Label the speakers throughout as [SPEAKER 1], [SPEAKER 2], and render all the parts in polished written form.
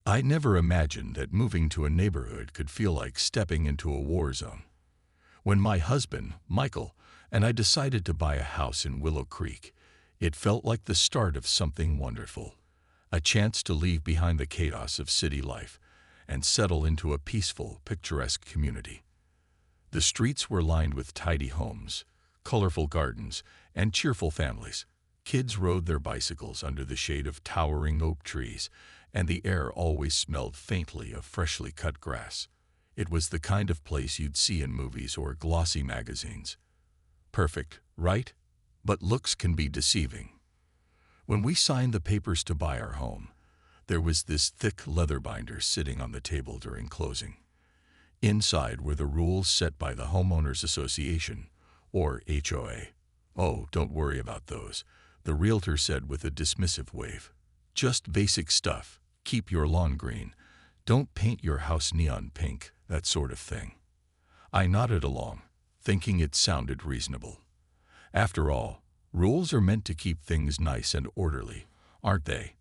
[SPEAKER 1] I never imagined that moving to a neighborhood could feel like stepping into a war zone. When my husband, Michael, and I decided to buy a house in Willow Creek, it felt like the start of something wonderful, a chance to leave behind the chaos of city life and settle into a peaceful, picturesque community. The streets were lined with tidy homes, colorful gardens, and cheerful families. Kids rode their bicycles under the shade of towering oak trees, and the air always smelled faintly of freshly cut grass. It was the kind of place you'd see in movies or glossy magazines. Perfect, right? But looks can be deceiving. When we signed the papers to buy our home, there was this thick leather binder sitting on the table during closing. Inside were the rules set by the Homeowners Association, or HOA. "Oh, don't worry about those," the realtor said with a dismissive wave. "Just basic stuff. Keep your lawn green. Don't paint your house neon pink, that sort of thing." I nodded along, thinking it sounded reasonable. After all, rules are meant to keep things nice and orderly, aren't they?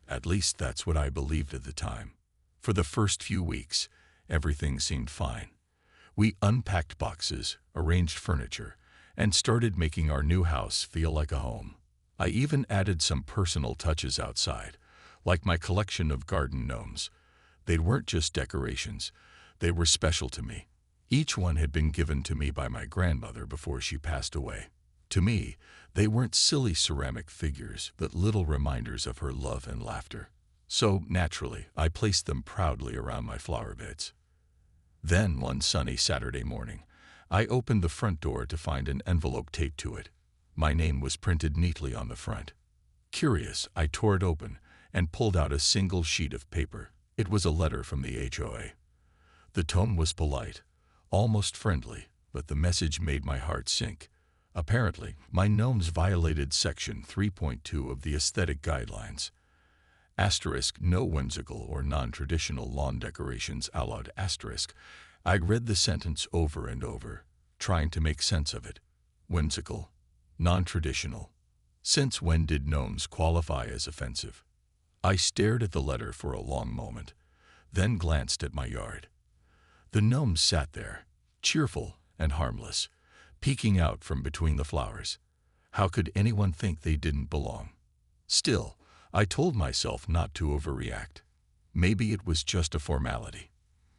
[SPEAKER 1] At least that's what I believed at the time. For the first few weeks, everything seemed fine. We unpacked boxes, arranged furniture, and started making our new house feel like a home. I even added some personal touches outside, like my collection of garden gnomes. They weren't just decorations, they were special to me. Each one had been given to me by my grandmother before she passed away. To me, they weren't silly ceramic figures, but little reminders of her love and laughter. So, naturally, I placed them proudly around my flower beds. Then, one sunny Saturday morning, I opened the front door to find an envelope taped to it. My name was printed neatly on the front. Curious, I tore it open and pulled out a single sheet of paper. It was a letter from the HOA. The tone was polite, almost friendly, but the message made my heart sink. Apparently, my gnomes violated Section 3.2 of the Aesthetic Guidelines. Asterisk, no whimsical or non-traditional lawn decorations allowed. Asterisk. I read the sentence over and over, trying to make sense of it. Whimsical, non-traditional. Since when did gnomes qualify as offensive? I stared at the letter for a long moment, then glanced at my yard. The gnomes sat there, cheerful and harmless, peeking out from between the flowers. How could anyone think they didn't belong? Still, I told myself not to overreact. Maybe it was just a formality.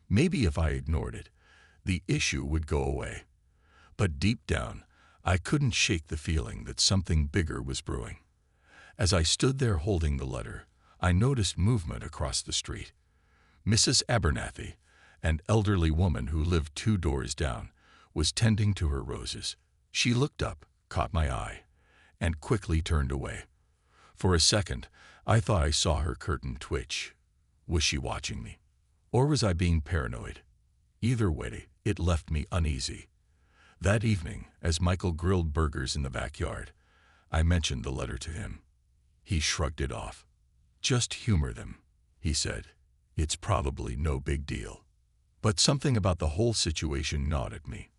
[SPEAKER 1] Maybe if I ignored it, the issue would go away. But deep down, I couldn't shake the feeling that something bigger was brewing. As I stood there holding the letter, I noticed movement across the street. Mrs. Abernathy, an elderly woman who lived 2 doors down, was tending to her roses. She looked up, caught my eye, and quickly turned away. For a second, I thought I saw her curtain twitch. Was she watching me? Or was I being paranoid? Either way, it left me uneasy. That evening, as Michael grilled burgers in the backyard, I mentioned the letter to him. He shrugged it off. "Just humor them," he said. "It's probably no big deal." But something about the whole situation gnawed at me.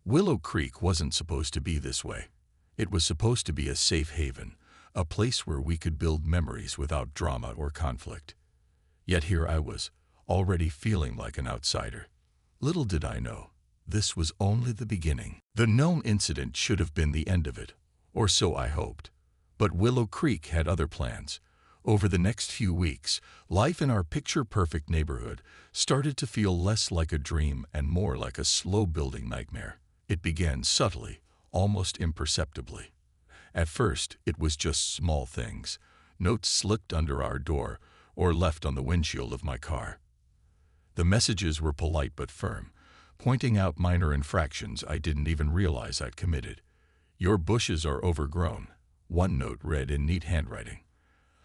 [SPEAKER 1] Willow Creek wasn't supposed to be this way. It was supposed to be a safe haven, a place where we could build memories without drama or conflict. Yet here I was, already feeling like an outsider. Little did I know, this was only the beginning. The gnome incident should have been the end of it, or so I hoped. But Willow Creek had other plans. Over the next few weeks, life in our picture-perfect neighborhood started to feel less like a dream and more like a slow-building nightmare. It began subtly, almost imperceptibly. At first, it was just small things, notes slipped under our door or left on the windshield of my car. The messages were polite but firm, pointing out minor infractions I didn't even realize I'd committed. "Your bushes are overgrown," one note read in neat handwriting.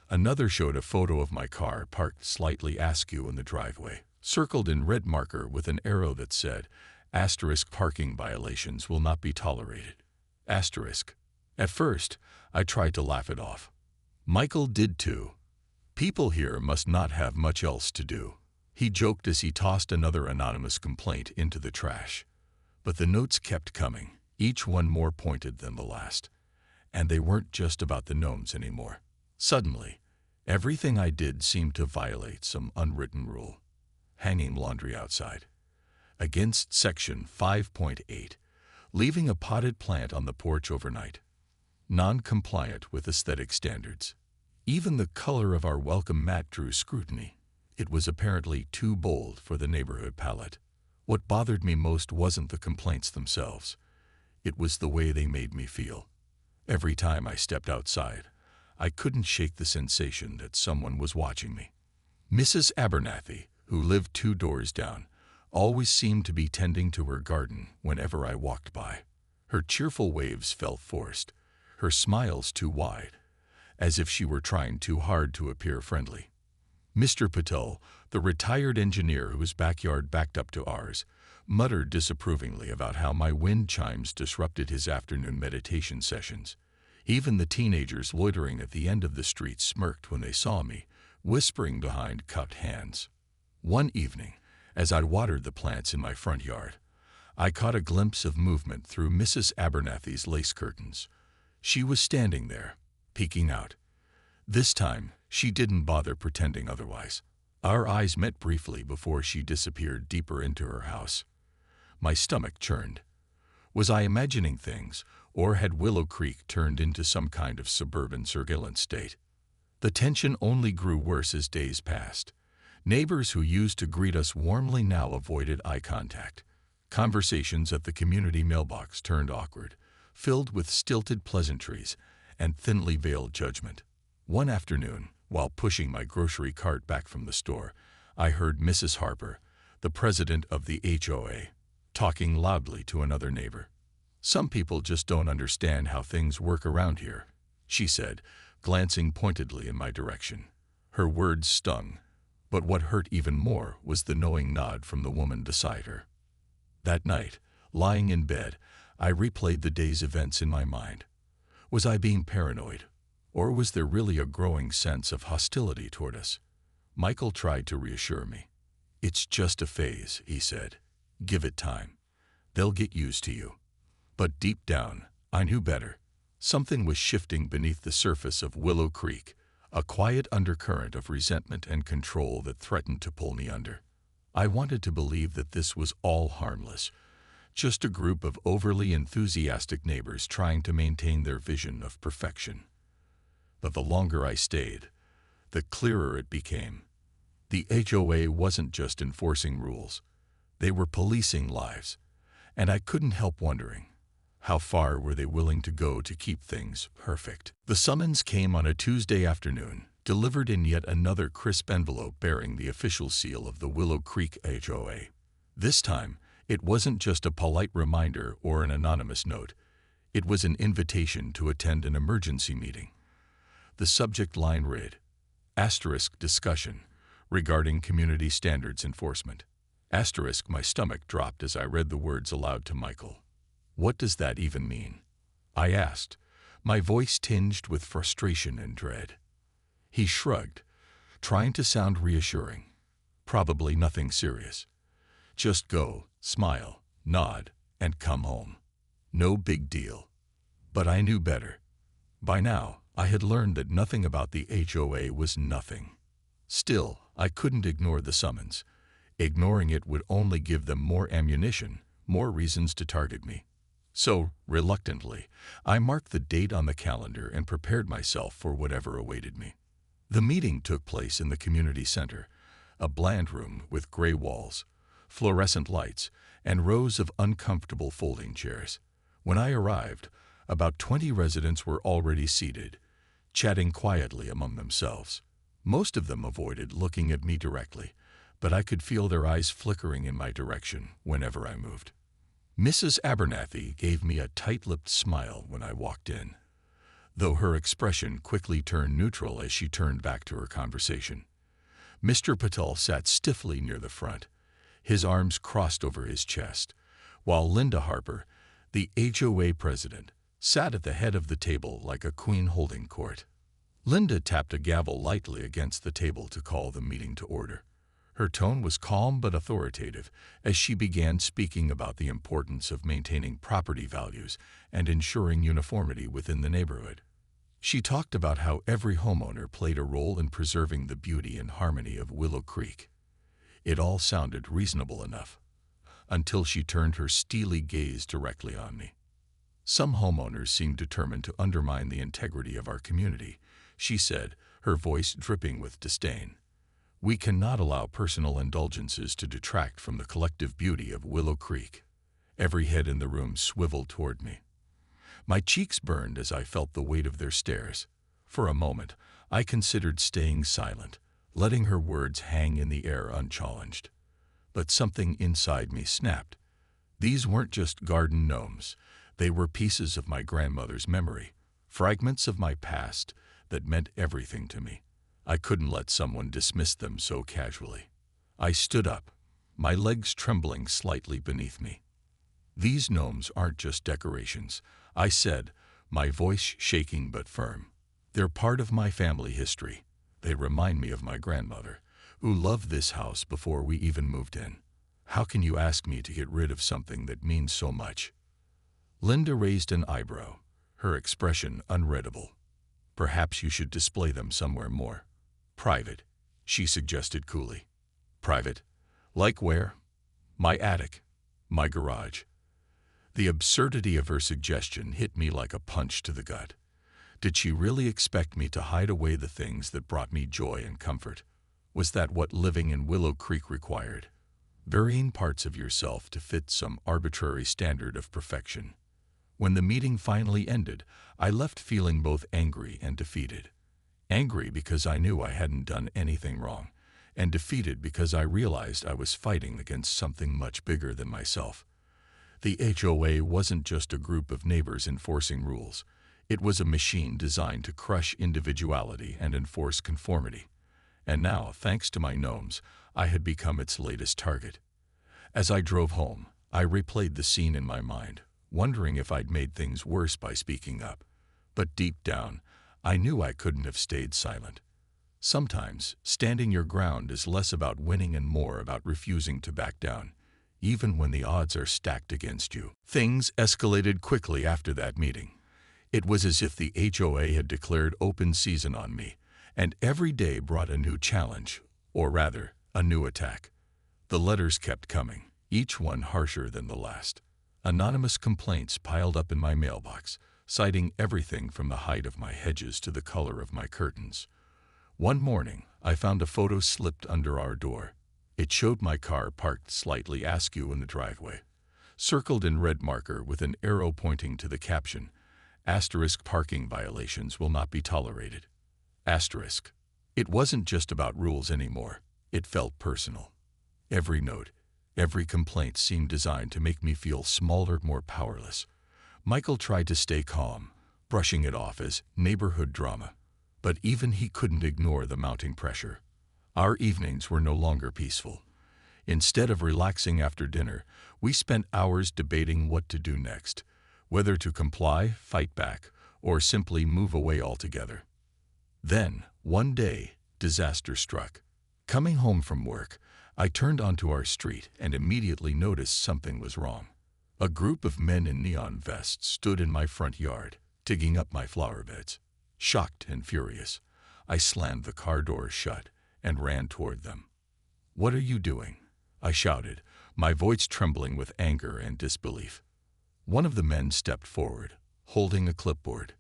[SPEAKER 1] Another showed a photo of my car parked slightly askew in the driveway, circled in red marker with an arrow that said, "Asterisk, parking violations will not be tolerated." Asterisk. At first, I tried to laugh it off. Michael did too. "People here must not have much else to do," he joked as he tossed another anonymous complaint into the trash. But the notes kept coming, each one more pointed than the last. And they weren't just about the gnomes anymore. Suddenly, Everything I did seemed to violate some unwritten rule. Hanging laundry outside. Against Section 5.8. Leaving a potted plant on the porch overnight. Non-compliant with aesthetic standards. Even the color of our welcome mat drew scrutiny. It was apparently too bold for the neighborhood palate. What bothered me most wasn't the complaints themselves. It was the way they made me feel. Every time I stepped outside, I couldn't shake the sensation that someone was watching me. Mrs. Abernathy, who lived 2 doors down, always seemed to be tending to her garden whenever I walked by. Her cheerful waves felt forced, her smiles too wide, as if she were trying too hard to appear friendly. Mr. Patel, the retired engineer whose backyard backed up to ours, muttered disapprovingly about how my wind chimes disrupted his afternoon meditation sessions. Even the teenagers loitering at the end of the street smirked when they saw me, whispering behind cupped hands. One evening, as I watered the plants in my front yard, I caught a glimpse of movement through Mrs. Abernathy's lace curtains. She was standing there, peeking out. This time, she didn't bother pretending otherwise. Our eyes met briefly before she disappeared deeper into her house. My stomach churned. Was I imagining things, or had Willow Creek turned into some kind of suburban surveillance state? The tension only grew worse as days passed. Neighbors who used to greet us warmly now avoided eye contact. Conversations at the community mailbox turned awkward, filled with stilted pleasantries and thinly veiled judgment. One afternoon, while pushing my grocery cart back from the store, I heard Mrs. Harper, the president of the HOA, talking loudly to another neighbor. "Some people just don't understand how things work around here," she said, glancing pointedly in my direction. Her words stung, but what hurt even more was the knowing nod from the woman beside her. That night, lying in bed, I replayed the day's events in my mind. Was I being paranoid? Or was there really a growing sense of hostility toward us? Michael tried to reassure me. "It's just a phase," he said. "Give it time. They'll get used to you." But deep down, I knew better. Something was shifting beneath the surface of Willow Creek, a quiet undercurrent of resentment and control that threatened to pull me under. I wanted to believe that this was all harmless, just a group of overly enthusiastic neighbors trying to maintain their vision of perfection. But the longer I stayed, the clearer it became. The HOA wasn't just enforcing rules. They were policing lives, and I couldn't help wondering, how far were they willing to go to keep things perfect? The summons came on a Tuesday afternoon, delivered in yet another crisp envelope bearing the official seal of the Willow Creek HOA. This time, it wasn't just a polite reminder or an anonymous note. It was an invitation to attend an emergency meeting. The subject line read, *discussion regarding community standards enforcement. My stomach dropped as I read the words aloud to Michael. "What does that even mean?" I asked, my voice tinged with frustration and dread. He shrugged, trying to sound reassuring. "Probably nothing serious. Just go, smile, nod, and come home. No big deal." But I knew better. By now, I had learned that nothing about the HOA was nothing. Still, I couldn't ignore the summons. Ignoring it would only give them more ammunition, more reasons to target me. So, reluctantly, I marked the date on the calendar and prepared myself for whatever awaited me. The meeting took place in the community center, a bland room with gray walls, fluorescent lights, and rows of uncomfortable folding chairs. When I arrived, about 20 residents were already seated, chatting quietly among themselves. Most of them avoided looking at me directly, but I could feel their eyes flickering in my direction whenever I moved. Mrs. Abernathy gave me a tight-lipped smile when I walked in, though her expression quickly turned neutral as she turned back to her conversation. Mr. Patel sat stiffly near the front, his arms crossed over his chest, while Linda Harper, the HOA president, sat at the head of the table like a queen holding court. Linda tapped a gavel lightly against the table to call the meeting to order. Her tone was calm but authoritative as she began speaking about the importance of maintaining property values and ensuring uniformity within the neighborhood. She talked about how every homeowner played a role in preserving the beauty and harmony of Willow Creek. It all sounded reasonable enough, until she turned her steely gaze directly on me. Some homeowners seem determined to undermine the integrity of our community, she said, her voice dripping with disdain. We cannot allow personal indulgences to detract from the collective beauty of Willow Creek. Every head in the room swiveled toward me. My cheeks burned as I felt the weight of their stares. For a moment, I considered staying silent, letting her words hang in the air unchallenged. But something inside me snapped. These weren't just garden gnomes. They were pieces of my grandmother's memory, fragments of my past that meant everything to me. I couldn't let someone dismiss them so casually. I stood up, my legs trembling slightly beneath me. These gnomes aren't just decorations, I said, my voice shaking but firm. They're part of my family history. They remind me of my grandmother, who loved this house before we even moved in. How can you ask me to get rid of something that means so much? Linda raised an eyebrow, her expression unreadable. Perhaps you should display them somewhere more private, she suggested coolly. Private? Like where? My attic, my garage. The absurdity of her suggestion hit me like a punch to the gut. Did she really expect me to hide away the things that brought me joy and comfort? Was that what living in Willow Creek required? Burying parts of yourself to fit some arbitrary standard of perfection. When the meeting finally ended, I left feeling both angry and defeated. Angry because I knew I hadn't done anything wrong, and defeated because I realized I was fighting against something much bigger than myself. The HOA wasn't just a group of neighbors enforcing rules. It was a machine designed to crush individuality and enforce conformity. And now, thanks to my gnomes, I had become its latest target. As I drove home, I replayed the scene in my mind, wondering if I'd made things worse by speaking up. But deep down, I knew I couldn't have stayed silent. Sometimes, standing your ground is less about winning and more about refusing to back down, even when the odds are stacked against you. Things escalated quickly after that meeting. It was as if the HOA had declared open season on me, and every day brought a new challenge, or rather, a new attack. The letters kept coming, each one harsher than the last. Anonymous complaints piled up in my mailbox, citing everything from the height of my hedges to the color of my curtains. One morning, I found a photo slipped under our door. It showed my car parked slightly askew in the driveway, circled in red marker with an arrow pointing to the caption, "Asterisk parking violations will not be tolerated." Asterisk. It wasn't just about rules anymore. It felt personal. Every note, every complaint seemed designed to make me feel smaller, more powerless. Michael tried to stay calm, brushing it off as neighborhood drama. But even he couldn't ignore the mounting pressure. Our evenings were no longer peaceful. Instead of relaxing after dinner, we spent hours debating what to do next, whether to comply, fight back, or simply move away altogether. Then, one day, disaster struck. Coming home from work, I turned onto our street and immediately noticed something was wrong. A group of men in neon vests stood in my front yard, digging up my flower beds. Shocked and furious, I slammed the car door shut and ran toward them. "What are you doing?" I shouted, my voice trembling with anger and disbelief. One of the men stepped forward, holding a clipboard.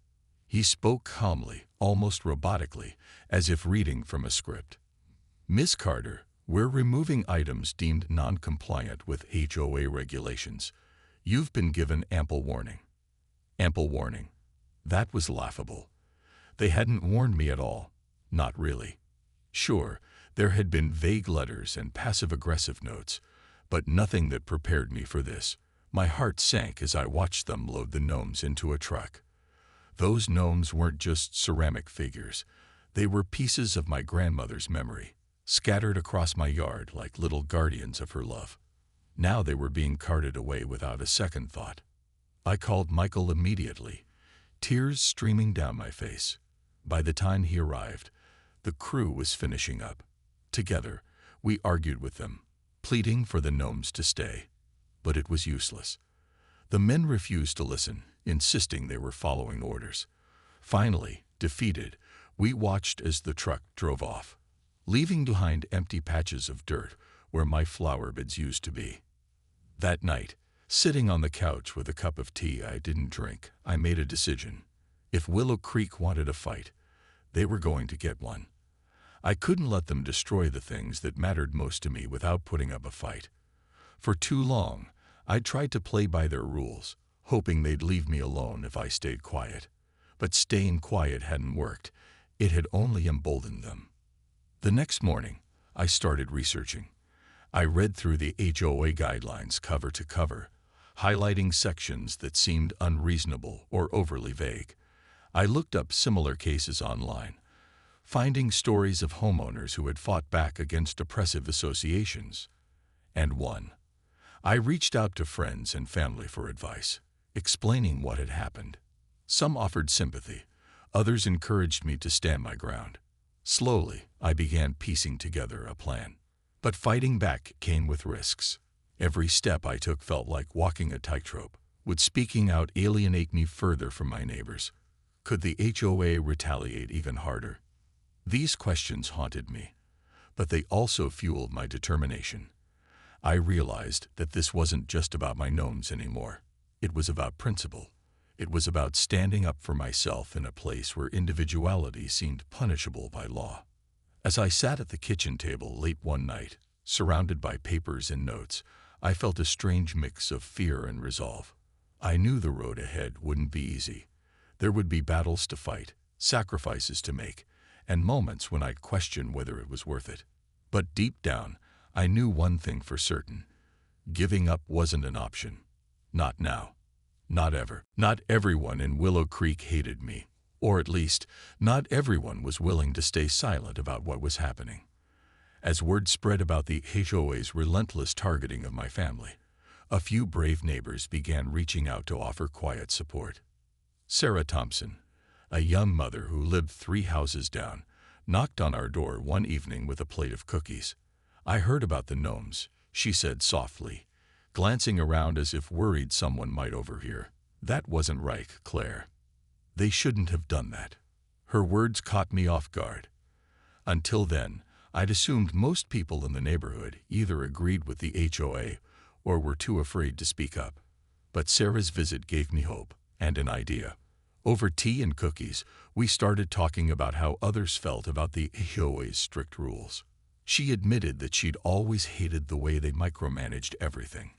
[SPEAKER 1] He spoke calmly, almost robotically, as if reading from a script. "Miss Carter, we're removing items deemed non-compliant with HOA regulations. You've been given ample warning." Ample warning. That was laughable. They hadn't warned me at all. Not really. Sure, there had been vague letters and passive-aggressive notes, but nothing that prepared me for this. My heart sank as I watched them load the gnomes into a truck. Those gnomes weren't just ceramic figures. They were pieces of my grandmother's memory, scattered across my yard like little guardians of her love. Now they were being carted away without a second thought. I called Michael immediately, tears streaming down my face. By the time he arrived, the crew was finishing up. Together, we argued with them, pleading for the gnomes to stay. But it was useless. The men refused to listen, insisting they were following orders. Finally, Defeated, we watched as the truck drove off, leaving behind empty patches of dirt where my flower beds used to be. That night, sitting on the couch with a cup of tea I didn't drink, I made a decision. If Willow Creek wanted a fight, they were going to get one. I couldn't let them destroy the things that mattered most to me without putting up a fight. For too long, I'd tried to play by their rules, hoping they'd leave me alone if I stayed quiet. But staying quiet hadn't worked. It had only emboldened them. The next morning, I started researching. I read through the HOA guidelines cover to cover, highlighting sections that seemed unreasonable or overly vague. I looked up similar cases online, finding stories of homeowners who had fought back against oppressive associations. And one. I reached out to friends and family for advice, explaining what had happened. Some offered sympathy, others encouraged me to stand my ground. Slowly, I began piecing together a plan. But fighting back came with risks. Every step I took felt like walking a tightrope. Would speaking out alienate me further from my neighbors? Could the HOA retaliate even harder? These questions haunted me, but they also fueled my determination. I realized that this wasn't just about my gnomes anymore. It was about principle. It was about standing up for myself in a place where individuality seemed punishable by law. As I sat at the kitchen table late one night, surrounded by papers and notes, I felt a strange mix of fear and resolve. I knew the road ahead wouldn't be easy. There would be battles to fight, sacrifices to make, and moments when I'd question whether it was worth it. But deep down, I knew one thing for certain. Giving up wasn't an option. Not now. Not ever. Not everyone in Willow Creek hated me, or at least, not everyone was willing to stay silent about what was happening. As word spread about the HOA's relentless targeting of my family, a few brave neighbors began reaching out to offer quiet support. Sarah Thompson, a young mother who lived 3 houses down, knocked on our door one evening with a plate of cookies. "I heard about the gnomes," she said softly, glancing around as if worried someone might overhear. "That wasn't right, Claire. They shouldn't have done that." Her words caught me off guard. Until then, I'd assumed most people in the neighborhood either agreed with the HOA or were too afraid to speak up. But Sarah's visit gave me hope and an idea. Over tea and cookies, we started talking about how others felt about the HOA's strict rules. She admitted that she'd always hated the way they micromanaged everything,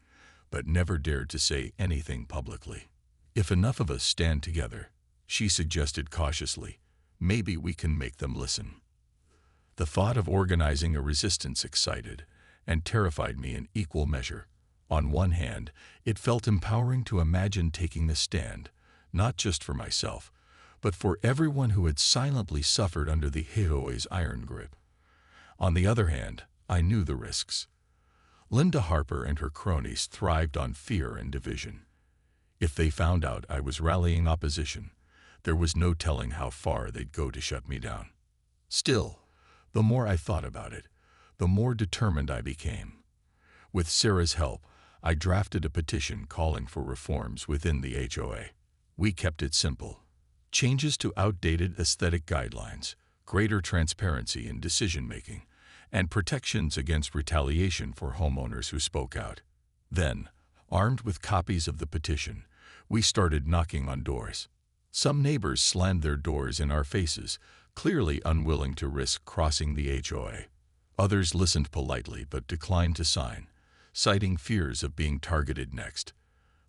[SPEAKER 1] but never dared to say anything publicly. "If enough of us stand together," she suggested cautiously, "maybe we can make them listen." The thought of organizing a resistance excited and terrified me in equal measure. On one hand, it felt empowering to imagine taking a stand, not just for myself, but for everyone who had silently suffered under the HOA's iron grip. On the other hand, I knew the risks. Linda Harper and her cronies thrived on fear and division. If they found out I was rallying opposition, there was no telling how far they'd go to shut me down. Still, the more I thought about it, the more determined I became. With Sarah's help, I drafted a petition calling for reforms within the HOA. We kept it simple. Changes to outdated aesthetic guidelines, greater transparency in decision-making, and protections against retaliation for homeowners who spoke out. Then, armed with copies of the petition, we started knocking on doors. Some neighbors slammed their doors in our faces, clearly unwilling to risk crossing the HOA. Others listened politely but declined to sign, citing fears of being targeted next.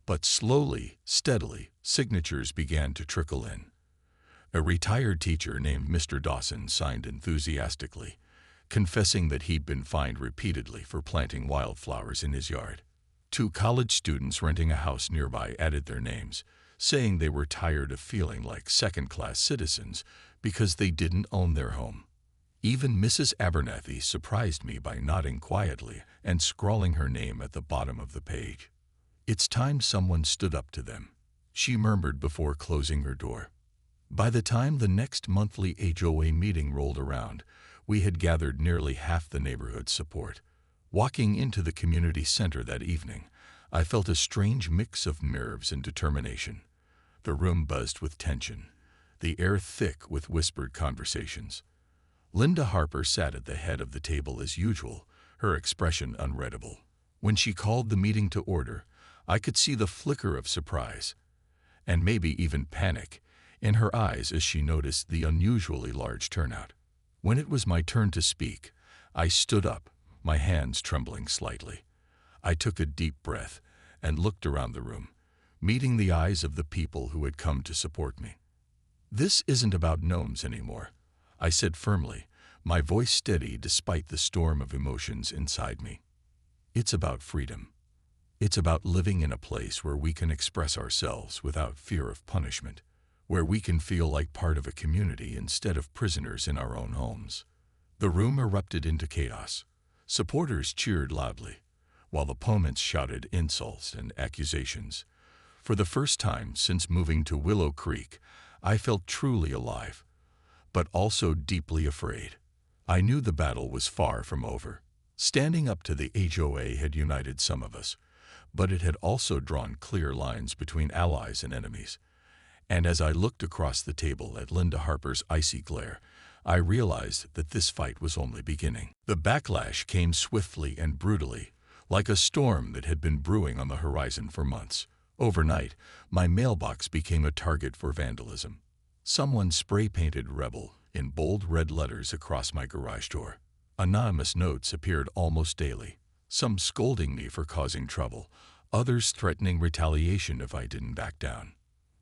[SPEAKER 1] But slowly, steadily, signatures began to trickle in. A retired teacher named Mr. Dawson signed enthusiastically, confessing that he'd been fined repeatedly for planting wildflowers in his yard. 2 college students renting a house nearby added their names, saying they were tired of feeling like second-class citizens because they didn't own their home. Even Mrs. Abernathy surprised me by nodding quietly and scrawling her name at the bottom of the page. "It's time someone stood up to them," she murmured before closing her door. By the time the next monthly HOA meeting rolled around, we had gathered nearly half the neighborhood's support. Walking into the community center that evening, I felt a strange mix of nerves and determination. The room buzzed with tension. the air thick with whispered conversations. Linda Harper sat at the head of the table as usual, her expression unreadable. When she called the meeting to order, I could see the flicker of surprise, and maybe even panic, in her eyes as she noticed the unusually large turnout. When it was my turn to speak, I stood up, my hands trembling slightly. I took a deep breath and looked around the room, meeting the eyes of the people who had come to support me. "This isn't about gnomes anymore," I said firmly, my voice steady despite the storm of emotions inside me. "It's about freedom. It's about living in a place where we can express ourselves without fear of punishment, where we can feel like part of a community instead of prisoners in our own homes." The room erupted into chaos. Supporters cheered loudly, while opponents shouted insults and accusations. For the first time since moving to Willow Creek, I felt truly alive, but also deeply afraid. I knew the battle was far from over. Standing up to the HOA had united some of us, but it had also drawn clear lines between allies and enemies. And as I looked across the table at Linda Harper's icy glare, I realized that this fight was only beginning. The backlash came swiftly and brutally, like a storm that had been brewing on the horizon for months. Overnight, my mailbox became a target for vandalism. Someone spray-painted "Rebel" in bold red letters across my garage door. Anonymous notes appeared almost daily, some scolding me for causing trouble, others threatening retaliation if I didn't back down.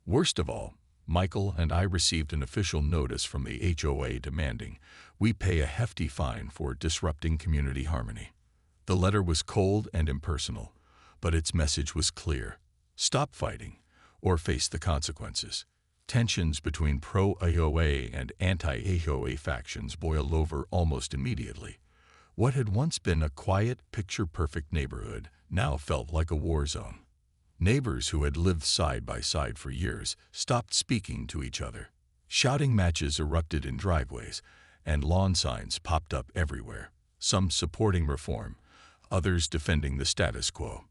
[SPEAKER 1] Worst of all, Michael and I received an official notice from the HOA demanding we pay a hefty fine for disrupting community harmony. The letter was cold and impersonal, but its message was clear: stop fighting, or face the consequences. Tensions between pro-HOA and anti-HOA factions boiled over almost immediately. What had once been a quiet, picture-perfect neighborhood now felt like a war zone. Neighbors who had lived side by side for years stopped speaking to each other. Shouting matches erupted in driveways, and lawn signs popped up everywhere, some supporting reform, others defending the status quo.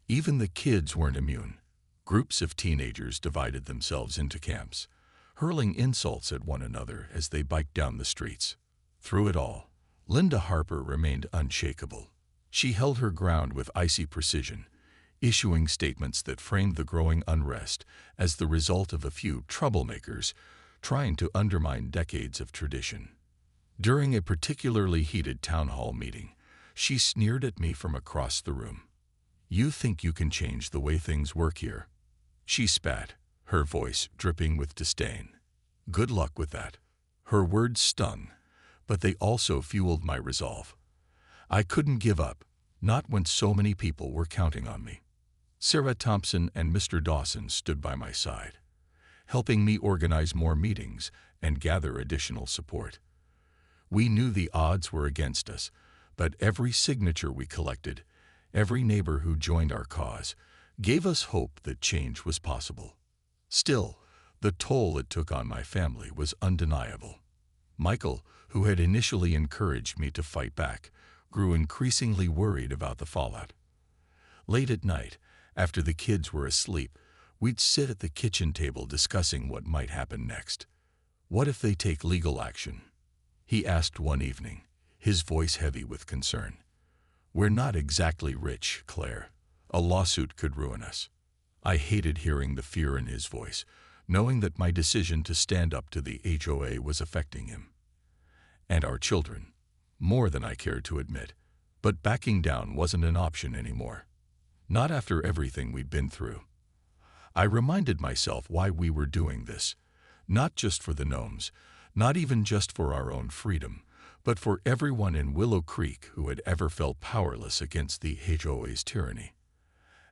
[SPEAKER 1] Even the kids weren't immune. Groups of teenagers divided themselves into camps, hurling insults at one another as they biked down the streets. Through it all, Linda Harper remained unshakable. She held her ground with icy precision, issuing statements that framed the growing unrest as the result of a few troublemakers trying to undermine decades of tradition. During a particularly heated town hall meeting, she sneered at me from across the room. "You think you can change the way things work here?" She spat, her voice dripping with disdain. "Good luck with that." Her words stung, but they also fueled my resolve. I couldn't give up, not when so many people were counting on me. Sarah Thompson and Mr. Dawson stood by my side, helping me organize more meetings and gather additional support. We knew the odds were against us, but every signature we collected, every neighbor who joined our cause, gave us hope that change was possible. Still, the toll it took on my family was undeniable. Michael, who had initially encouraged me to fight back, grew increasingly worried about the fallout. Late at night, after the kids were asleep, we'd sit at the kitchen table discussing what might happen next. "What if they take legal action?" he asked one evening, his voice heavy with concern. "We're not exactly rich, Claire. A lawsuit could ruin us." I hated hearing the fear in his voice, knowing that my decision to stand up to the HOA was affecting him and our children, more than I cared to admit. But backing down wasn't an option anymore. Not after everything we'd been through. I reminded myself why we were doing this, not just for the gnomes, not even just for our own freedom, but for everyone in Willow Creek who had ever felt powerless against the HOA's tyranny.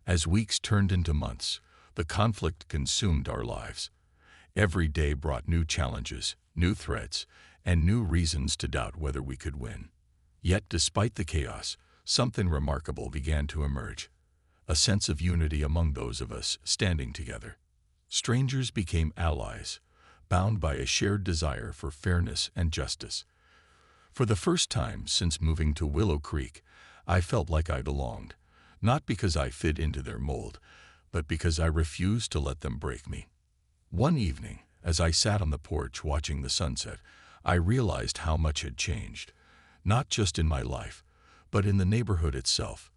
[SPEAKER 1] As weeks turned into months, the conflict consumed our lives. Every day brought new challenges, new threats, and new reasons to doubt whether we could win. Yet, despite the chaos, something remarkable began to emerge. A sense of unity among those of us standing together. Strangers became allies, bound by a shared desire for fairness and justice. For the first time since moving to Willow Creek, I felt like I belonged, not because I fit into their mold, but because I refused to let them break me. One evening, As I sat on the porch watching the sunset, I realized how much had changed, not just in my life, but in the neighborhood itself.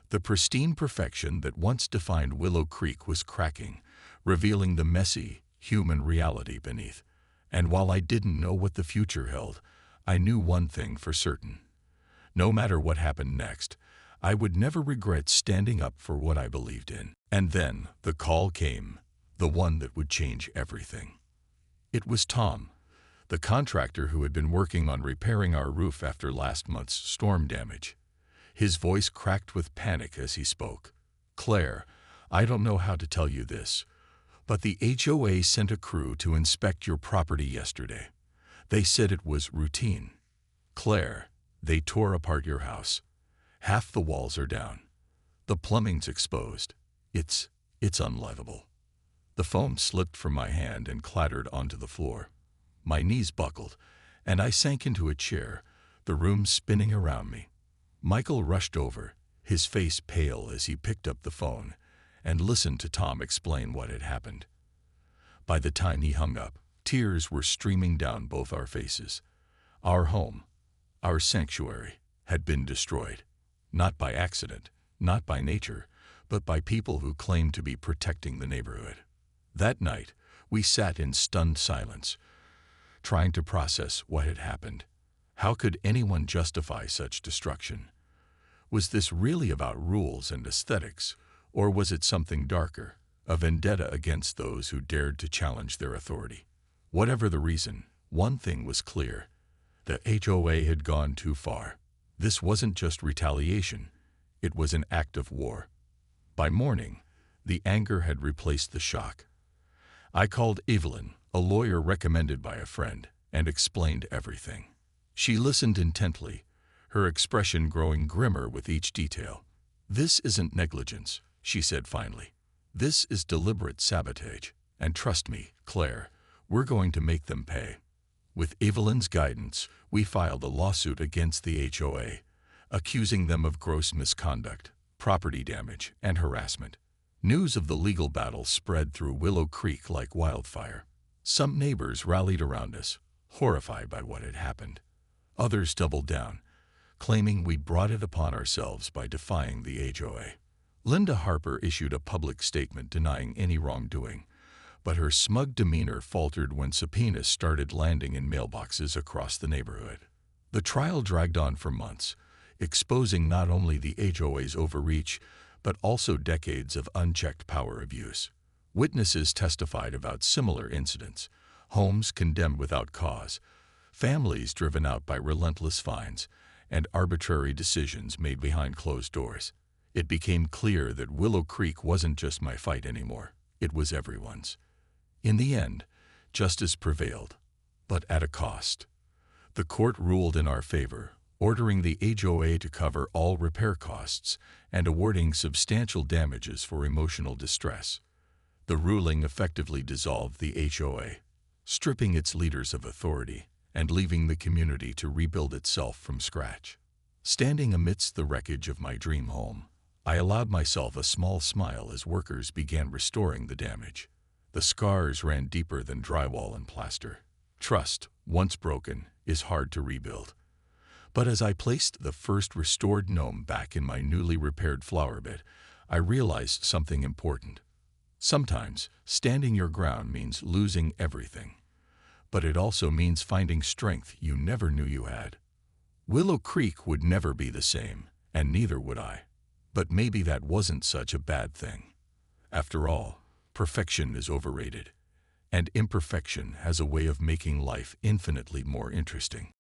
[SPEAKER 1] The pristine perfection that once defined Willow Creek was cracking, revealing the messy, human reality beneath. And while I didn't know what the future held, I knew one thing for certain. No matter what happened next, I would never regret standing up for what I believed in. And then the call came, the one that would change everything. It was Tom, the contractor who had been working on repairing our roof after last month's storm damage. His voice cracked with panic as he spoke. "Claire, I don't know how to tell you this, but the HOA sent a crew to inspect your property yesterday. They said it was routine. Claire, they tore apart your house. Half the walls are down. The plumbing's exposed. It's unlivable." The foam slipped from my hand and clattered onto the floor. My knees buckled, and I sank into a chair, the room spinning around me. Michael rushed over, his face pale as he picked up the phone, and listened to Tom explain what had happened. By the time he hung up, tears were streaming down both our faces. Our home, our sanctuary, had been destroyed. Not by accident, not by nature, but by people who claimed to be protecting the neighborhood. That night, we sat in stunned silence, trying to process what had happened. How could anyone justify such destruction? Was this really about rules and aesthetics, or was it something darker, a vendetta against those who dared to challenge their authority? Whatever the reason, one thing was clear. The HOA had gone too far. This wasn't just retaliation, it was an act of war. By morning, the anger had replaced the shock. I called Evelyn, a lawyer recommended by a friend, and explained everything. She listened intently, her expression growing grimmer with each detail. "This isn't negligence," she said finally. "This is deliberate sabotage. And trust me, Claire, we're going to make them pay." With Evelyn's guidance, we filed a lawsuit against the HOA, accusing them of gross misconduct, property damage, and harassment. News of the legal battle spread through Willow Creek like wildfire. Some neighbors rallied around us, horrified by what had happened. Others doubled down, claiming we'd brought it upon ourselves by defying the HOA. Linda Harper issued a public statement denying any wrongdoing, but her smug demeanor faltered when subpoenas started landing in mailboxes across the neighborhood. The trial dragged on for months, exposing not only the HOA's overreach, but also decades of unchecked power abuse. Witnesses testified about similar incidents: homes condemned without cause, families driven out by relentless fines, and arbitrary decisions made behind closed doors. It became clear that Willow Creek wasn't just my fight anymore, it was everyone's. In the end, justice prevailed, but at a cost. The court ruled in our favor, ordering the HOA to cover all repair costs and awarding substantial damages for emotional distress. The ruling effectively dissolved the HOA, stripping its leaders of authority and leaving the community to rebuild itself from scratch. Standing amidst the wreckage of my dream home, I allowed myself a small smile as workers began restoring the damage. The scars ran deeper than drywall and plaster. Trust, once broken, is hard to rebuild. But as I placed the first restored gnome back in my newly repaired flower bed, I realized something important. Sometimes, standing your ground means losing everything. But it also means finding strength you never knew you had. Willow Creek would never be the same, and neither would I. But maybe that wasn't such a bad thing. After all, perfection is overrated, and imperfection has a way of making life infinitely more interesting.